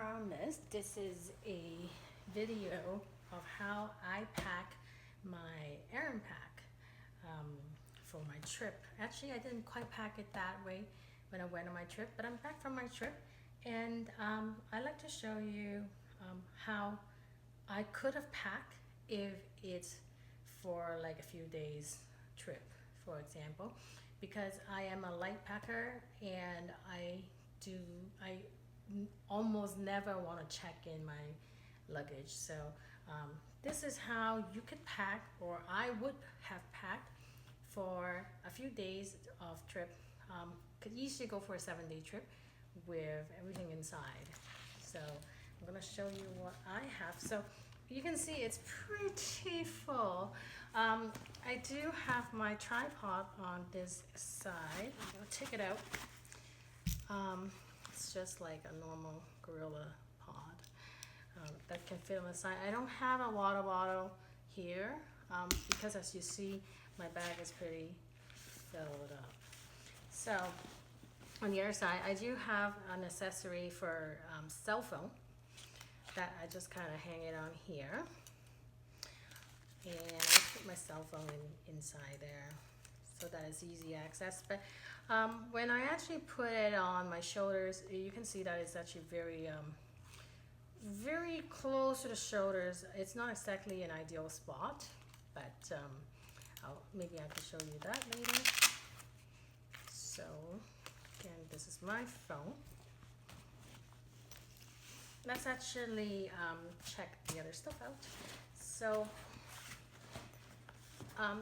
promise, this is a video of how I pack my Errant Pack for my trip. Actually, I didn't quite pack it that way when I went on my trip, but I'm back from my trip, and I'd like to show you how I could have packed if it's for like a few days trip, for example, because I am a light packer and I almost never want to check in my luggage. So this is how you could pack, or I would have packed for a few days of trip. Could easily go for a 7-day trip with everything inside. So I'm gonna show you what I have. So you can see it's pretty full. I do have my tripod on this side. I'm gonna take it out. It's just like a normal gorilla pod that can fit on the side. I don't have a water bottle here because, as you see, my bag is pretty filled up. So on the other side, I do have an accessory for cell phone that I just kind of hang it on here, and I put my cell phone inside there so that it's easy access. But when I actually put it on my shoulders, you can see that it's actually very close to the shoulders. It's not exactly an ideal spot, but maybe I can show you that later. So again, this is my phone. Let's actually check the other stuff out. So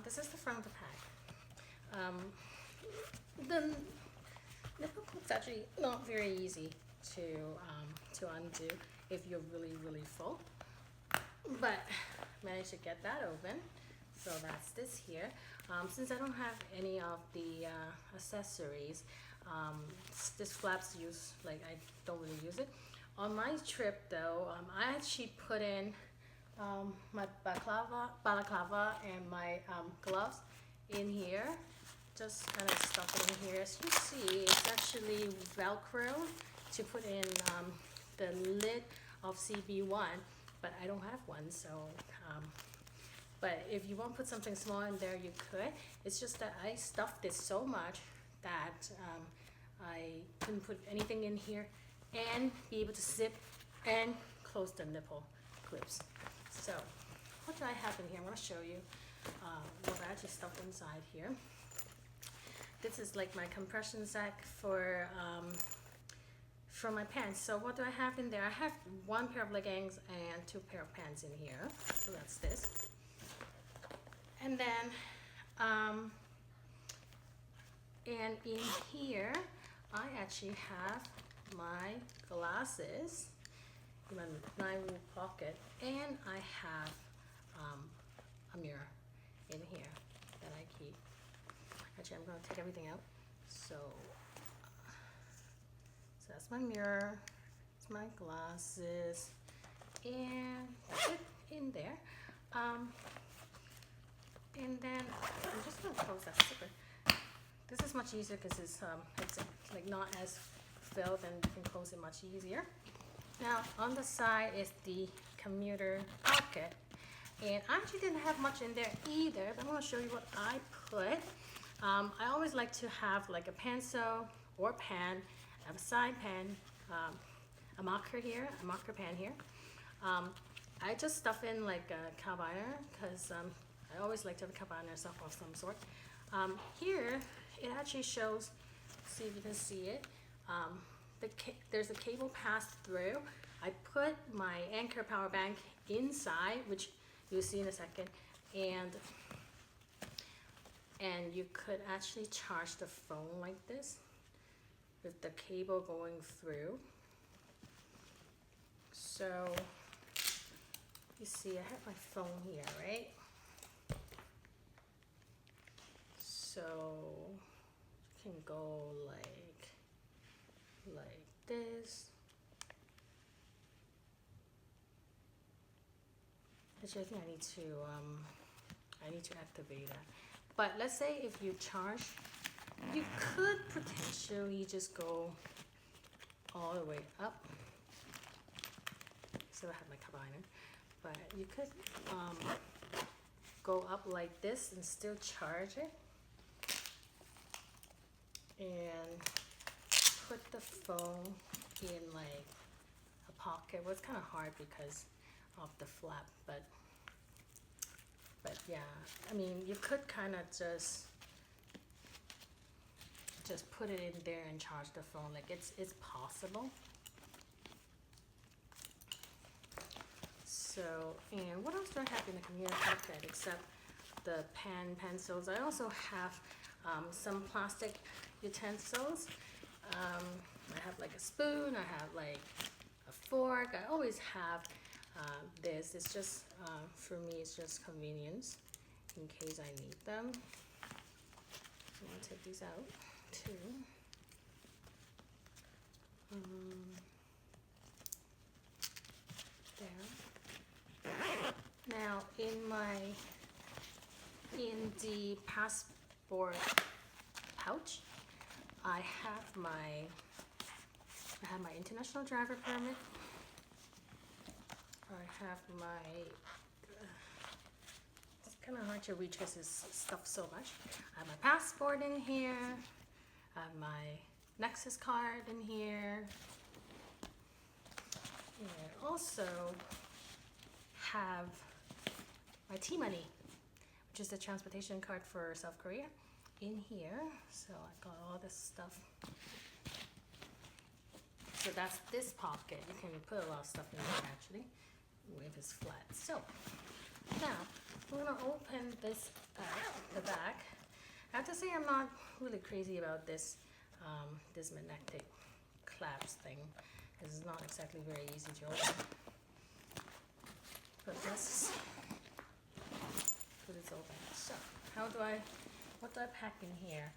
this is the front of the pack. The nipple clip's actually not very easy to undo if you're really full, but managed to get that open. So that's this here. Since I don't have any of the accessories, this flap's used, like, I don't really use it. On my trip though, I actually put in my balaclava and my gloves in here. Just kind of stuff it in here. As you see, it's actually Velcro to put in the lid of CB1, but I don't have one, so but if you want to put something small in there, you could. It's just that I stuffed it so much that I couldn't put anything in here and be able to zip and close the nipple clips. So what do I have in here? I'm going to show you what I actually stuffed inside here. This is like my compression sack for my pants. So what do I have in there? I have one pair of leggings and 2 pair of pants in here. So that's this. And then and in here I actually have my glasses in my 9-wool pocket, and I have a mirror in here that I keep. Actually, I'm going to take everything out. So that's my mirror, it's my glasses, and that's it in there. And then I'm just going to close that zipper. This is much easier because it's like not as filled, and you can close it much easier. Now on the side is the commuter pocket, and I actually didn't have much in there either, but I'm going to show you what I put. I always like to have like a pencil or pen. I have a side pen, a marker here, a marker pen here. I just stuff in like a carabiner because I always like to have a carabiner of some sort. Here it actually shows, see if you can see it, there's a cable passed through. I put my Anchor power bank inside, which you'll see in a second, and you could actually charge the phone like this with the cable going through. So you see I have my phone here, right? So you can go like this. Actually, I think I need to activate that. But let's say if you charge, you could potentially just go all the way up So I have my combiner, but you could go up like this and still charge it, and put the phone in like a pocket. Well, it's kind of hard because of the flap, but yeah, I mean, you could kind of just put it in there and charge the phone. Like it's possible. So, and what else do I have in the community pocket except the pencils? I also have some plastic utensils. I have like a spoon, I have like a fork. I always have this. It's just, for me, it's just convenience in case I need them. I'm gonna take these out too. There. Now in the passport pouch, I have my international driver permit. I have my, it's kind of hard to reach because it's stuffed so much. I have my passport in here. I have my Nexus card in here. And I also have my T-Money, which is the transportation card for South Korea, in here. So I got all this stuff. So that's this pocket. You can put a lot of stuff in there actually, if it's flat. So now we're gonna open this the back. I have to say I'm not really crazy about this this magnetic clasp thing. This is not exactly very easy to open. But let's put this open. So what do I pack in here?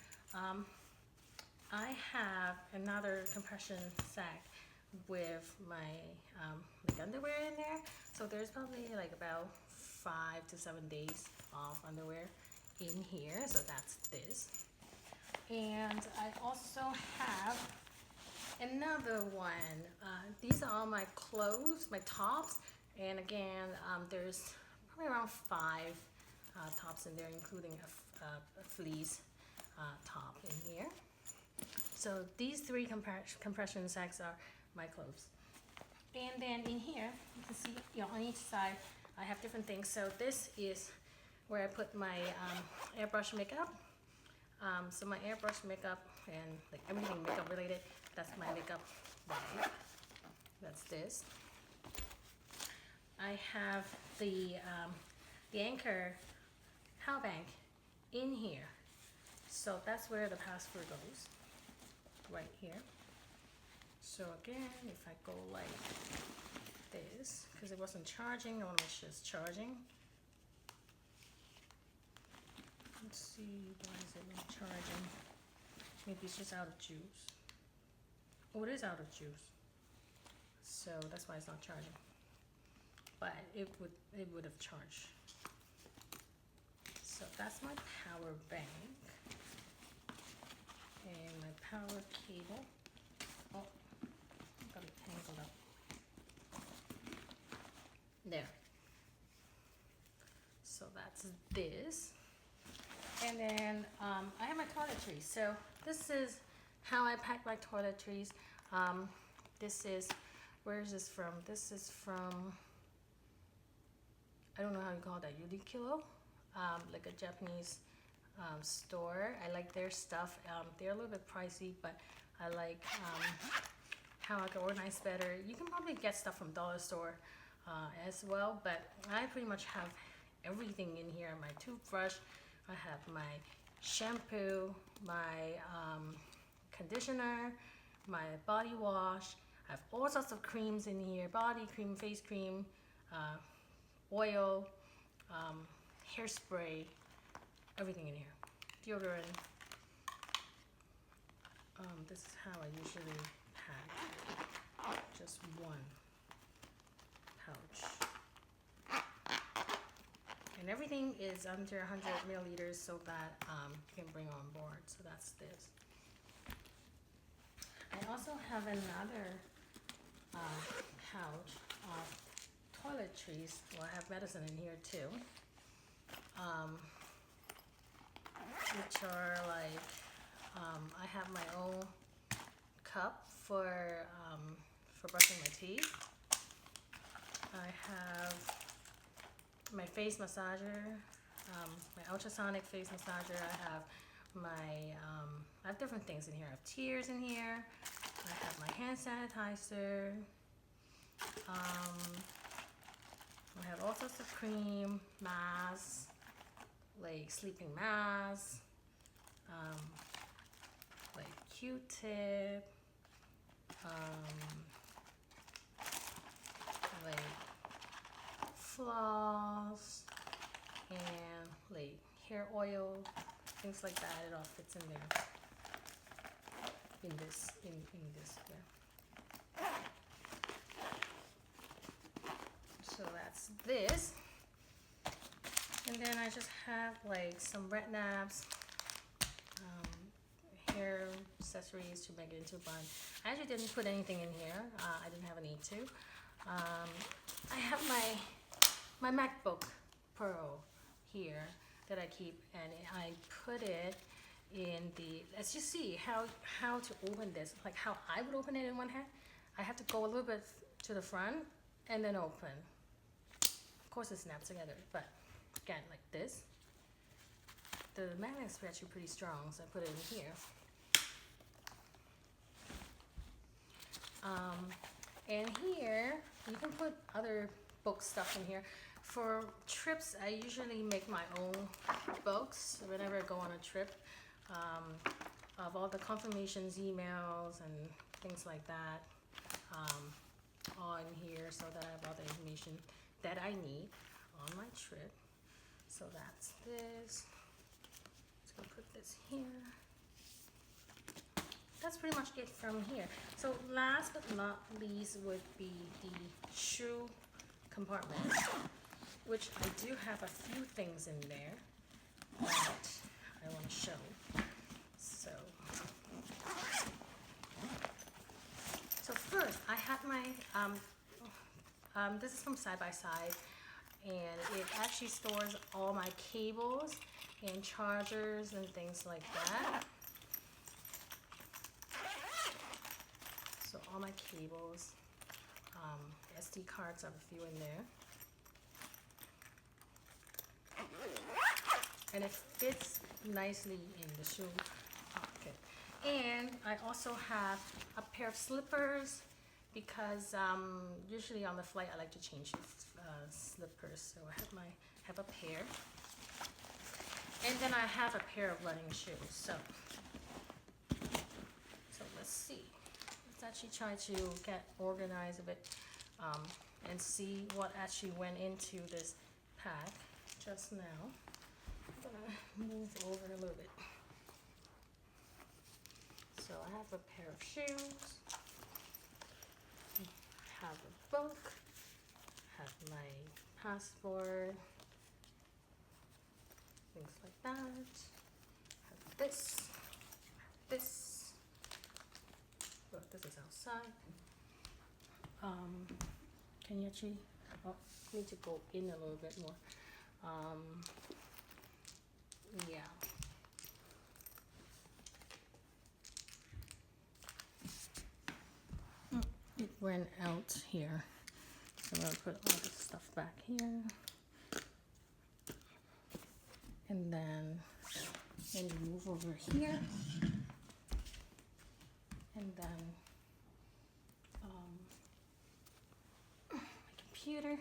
I have another compression sack with my like underwear in there. So there's probably like about 5 to 7 days of underwear in here. So that's this. And I also have another one. These are all my clothes, my tops. And again, there's probably around 5 tops in there, including a fleece top in here. So these 3 compression sacks are my clothes. And then in here, you can see, on each side, I have different things. So this is where I put my airbrush makeup. So my airbrush makeup and like everything makeup related, that's my makeup bag. That's this. I have the Anchor power bank in here. So that's where the password goes, right here. So again, if I go like this, because it wasn't charging, I want to make sure it's charging. Let's see, why is it not charging? Maybe it's just out of juice. Oh, it is out of juice. So that's why it's not charging. But it would have charged. So that's my power bank. And my power cable. Oh, got it tangled up. There. So that's this. And then I have my toiletries. So this is how I pack my toiletries. This is, where is this from? This is from, I don't know how you call that, Uniqlo, like a Japanese store. I like their stuff. They're a little bit pricey, but I like how I can organize better. You can probably get stuff from dollar store as well, but I pretty much have everything in here. My toothbrush, I have my shampoo, my conditioner, my body wash. I have all sorts of creams in here, body cream, face cream, oil, hairspray, everything in here. Deodorant. This is how I usually pack, just one pouch. And everything is under 100 milliliters so that you can bring on board. So that's this. I also have another pouch of toiletries. Well, I have medicine in here too. Which are like, I have my own cup for brushing my teeth. I have my face massager, my ultrasonic face massager. I have I have different things in here. I have tears in here. I have my hand sanitizer. I have all sorts of cream, masks, like sleeping masks, like Q-tip, like floss, and like hair oil, things like that. It all fits in there. In this here. So that's this. And then I just have like some red naps, hair accessories to make it into a bun. I actually didn't put anything in here. I didn't have a need to. I have my MacBook Pro here that I keep, and I put it in the, let's just see how to open this, like how I would open it in one hand. I have to go a little bit to the front and then open. Of course it snaps together, but again, like this. The magnet's actually pretty strong, so I put it in here. And here, you can put other book stuff in here. For trips, I usually make my own books whenever I go on a trip, of all the confirmations, emails, and things like that on here, so that I have all the information that I need on my trip. So that's this. Just gonna put this here. That's pretty much it from here. So last but not least would be the shoe compartment, which I do have a few things in there that I want to show. So first I have my this is from Side by Side, and it actually stores all my cables and chargers and things like that. So all my cables, SD cards, I have a few in there. And it fits nicely in the shoe pocket. And I also have a pair of slippers, because usually on the flight I like to change slippers. So I have a pair. And then I have a pair of running shoes. So let's see. Let's actually try to get organized a bit and see what actually went into this pack just now. I'm gonna move over a little bit. So I have a pair of shoes, have a book, have my passport, things like that, have this, look, this is outside. Can you actually, need to go in a little bit more. Yeah. It went out here. So I'm going to put all this stuff back here. And then move over here. And then my computer,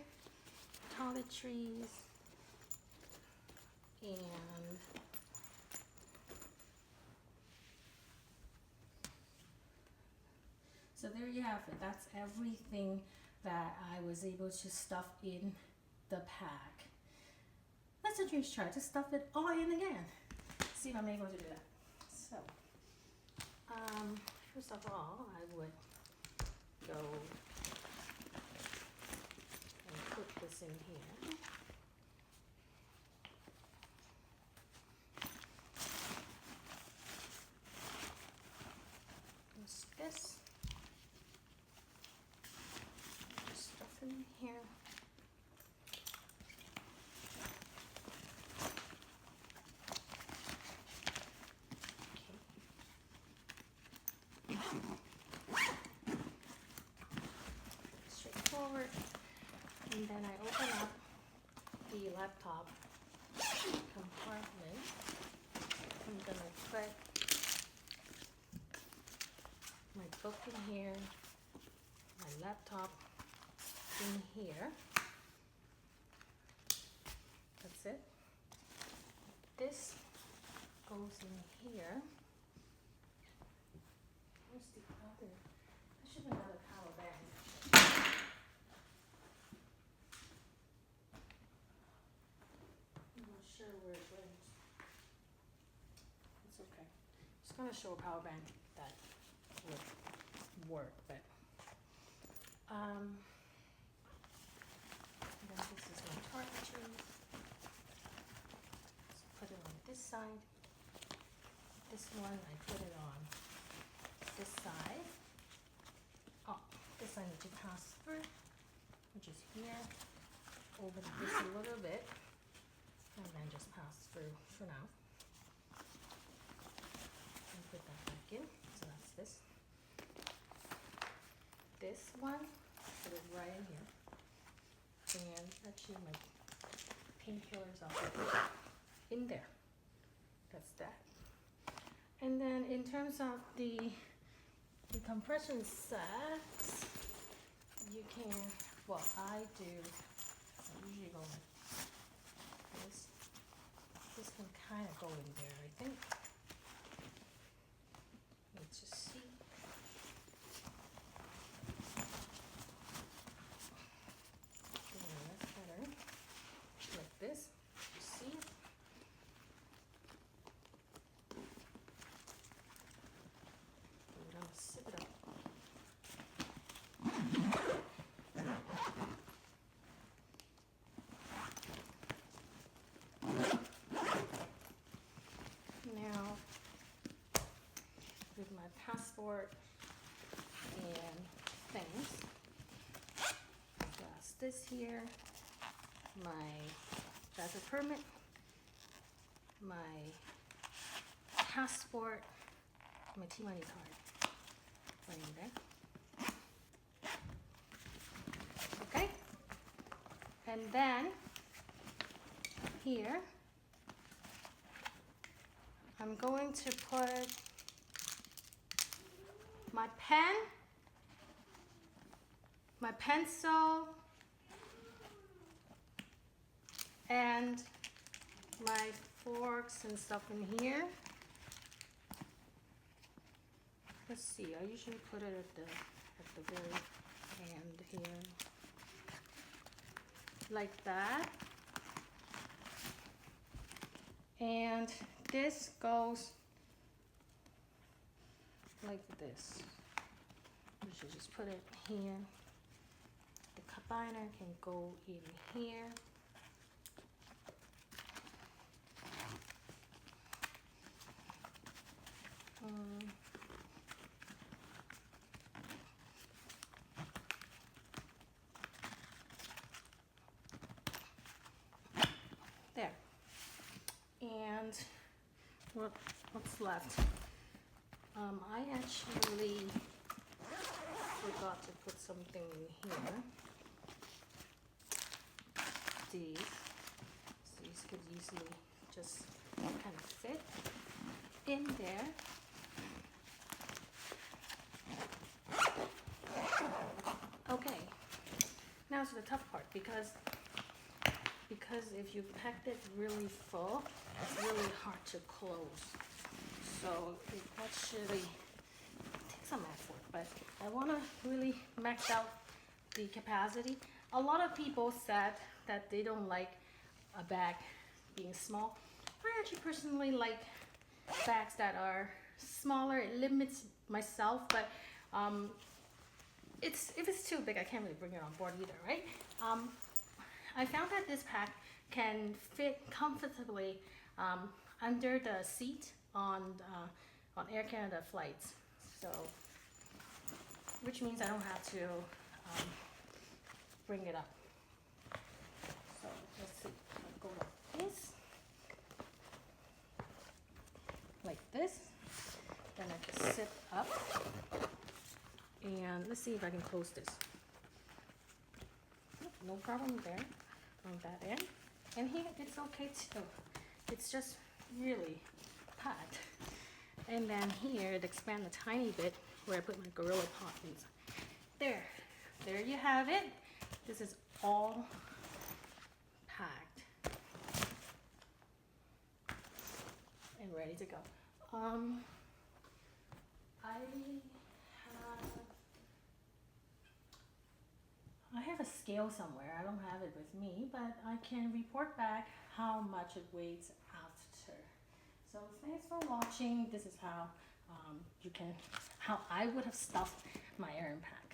toiletries, and so there you have it. That's everything that I was able to stuff in the pack. Let's just try to stuff it all in again. See if I'm able to do that. So, first of all, I would go and put this in here. This stuff in here. And then I open up the laptop compartment. I'm gonna put my book in here, my laptop in here. That's it. This goes in here. Where's the other? I should have another power bank. I'm not sure where it went. It's okay. Just gonna show a power bank that would work, but then this is my toiletries. So put it on this side. This one I put it on this side. Oh, this I need to pass through, which is here. Open this a little bit, and then just pass through for now. And put that back in. So that's this. This one, put it right in here. And actually my painkillers are in there. That's that. And then in terms of the compression sets, you can, well, I usually go like this. This can kind of go in there, I think. Let's just see. Yeah, that's better. Like this. You see? I'm gonna zip it up. Now, with my passport and things, that's this here, my driver permit, my passport, my T-Money card, right in there. Okay, and then here, I'm going to put my pen, my pencil, and my forks and stuff in here. Let's see, I usually put it at the very end here. Like that. And this goes like this. You should just put it here. The combiner can go in here. There. And what's left? I actually forgot to put something in here. These could easily just kind of fit in there. Okay, now to the tough part, because if you packed it really full, it's really hard to close. So it actually takes some effort, but I want to really max out the capacity. A lot of people said that they don't like a bag being small. I actually personally like bags that are smaller. It limits myself, but if it's too big, I can't really bring it on board either, right? I found that this pack can fit comfortably under the seat on Air Canada flights, so which means I don't have to bring it up. So let's see, I'll go like this, then I just zip up, and let's see if I can close this. No problem there on that end. And here, it's okay too. It's just really packed. And then here, it expands a tiny bit where I put my Gorilla Pot inside. There you have it. This is all packed and ready to go. I have a scale somewhere. I don't have it with me, but I can report back how much it weighs after. So thanks for watching. This is how how I would have stuffed my Errant Pack.